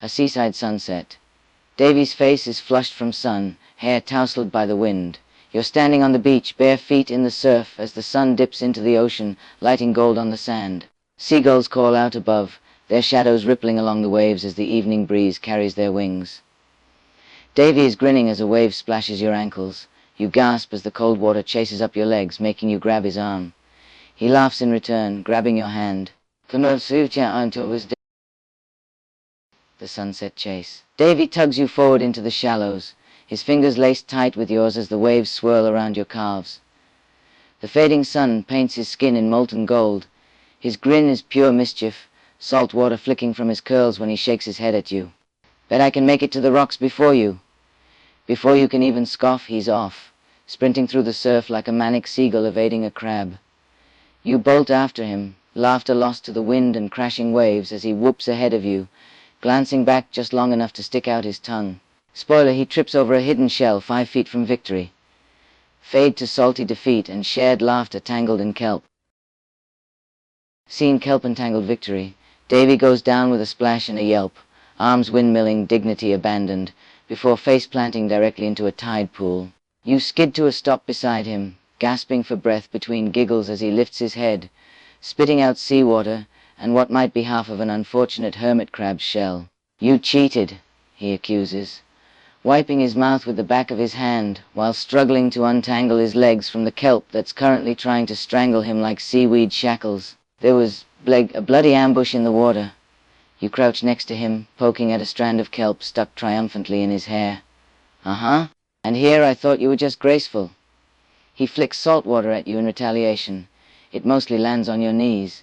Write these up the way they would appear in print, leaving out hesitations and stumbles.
A seaside sunset. Davy's face is flushed from sun, hair tousled by the wind. You're standing on the beach, bare feet in the surf, as the sun dips into the ocean, lighting gold on the sand. Seagulls call out above, their shadows rippling along the waves as the evening breeze carries their wings. Davy is grinning as a wave splashes your ankles. You gasp as the cold water chases up your legs, making you grab his arm. He laughs in return, grabbing your hand. The sunset chase. Davy tugs you forward into the shallows, his fingers laced tight with yours as the waves swirl around your calves. The fading sun paints his skin in molten gold. His grin is pure mischief, salt water flicking from his curls when he shakes his head at you. Bet I can make it to the rocks before you. Before you can even scoff, he's off, sprinting through the surf like a manic seagull evading a crab. You bolt after him, laughter lost to the wind and crashing waves as he whoops ahead of you, glancing back just long enough to stick out his tongue. Spoiler, he trips over a hidden shell 5 feet from victory. Fade to salty defeat and shared laughter tangled in kelp. Scene kelp-entangled victory. Davy goes down with a splash and a yelp, arms windmilling, dignity abandoned, before face-planting directly into a tide pool. You skid to a stop beside him, gasping for breath between giggles as he lifts his head, spitting out seawater and what might be half of an unfortunate hermit crab's shell. You cheated, he accuses, wiping his mouth with the back of his hand while struggling to untangle his legs from the kelp that's currently trying to strangle him like seaweed shackles. There was a bloody ambush in the water. You crouch next to him, poking at a strand of kelp stuck triumphantly in his hair. Uh-huh. And here I thought you were just graceful. He flicks salt water at you in retaliation. It mostly lands on your knees.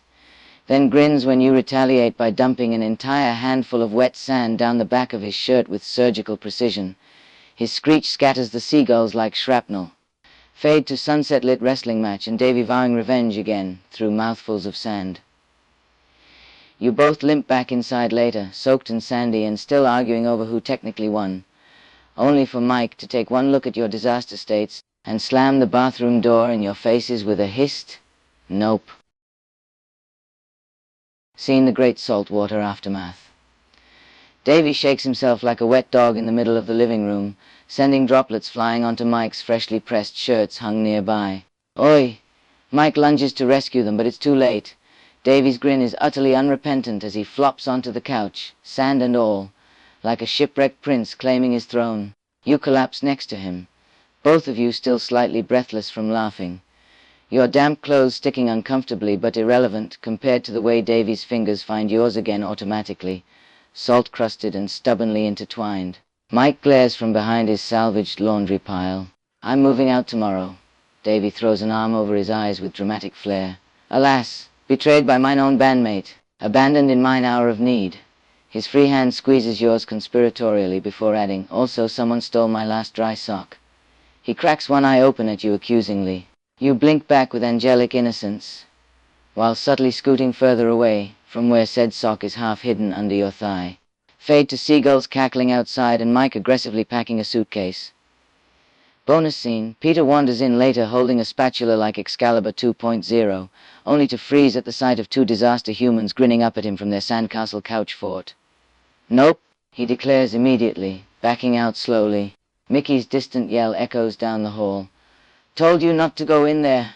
Then grins when you retaliate by dumping an entire handful of wet sand down the back of his shirt with surgical precision. His screech scatters the seagulls like shrapnel. Fade to sunset-lit wrestling match and Davy vowing revenge again through mouthfuls of sand. You both limp back inside later, soaked and sandy and still arguing over who technically won, only for Mike to take one look at your disaster states and slam the bathroom door in your faces with a hissed, "Nope." Seen the great saltwater aftermath. Davy shakes himself like a wet dog in the middle of the living room, sending droplets flying onto Mike's freshly pressed shirts hung nearby. Oi! Mike lunges to rescue them, but it's too late. Davy's grin is utterly unrepentant as he flops onto the couch, sand and all, like a shipwrecked prince claiming his throne. You collapse next to him, both of you still slightly breathless from laughing. Your damp clothes sticking uncomfortably but irrelevant compared to the way Davy's fingers find yours again automatically, salt-crusted and stubbornly intertwined. Mike glares from behind his salvaged laundry pile. I'm moving out tomorrow. Davy throws an arm over his eyes with dramatic flair. Alas, betrayed by mine own bandmate, abandoned in mine hour of need. His free hand squeezes yours conspiratorially before adding, also someone stole my last dry sock. He cracks one eye open at you accusingly. You blink back with angelic innocence, while subtly scooting further away from where said sock is half hidden under your thigh. Fade to seagulls cackling outside and Mike aggressively packing a suitcase. Bonus scene, Peter wanders in later holding a spatula like Excalibur 2.0, only to freeze at the sight of 2 disaster humans grinning up at him from their sandcastle couch fort. Nope, he declares immediately, backing out slowly. Mickey's distant yell echoes down the hall. Told you not to go in there.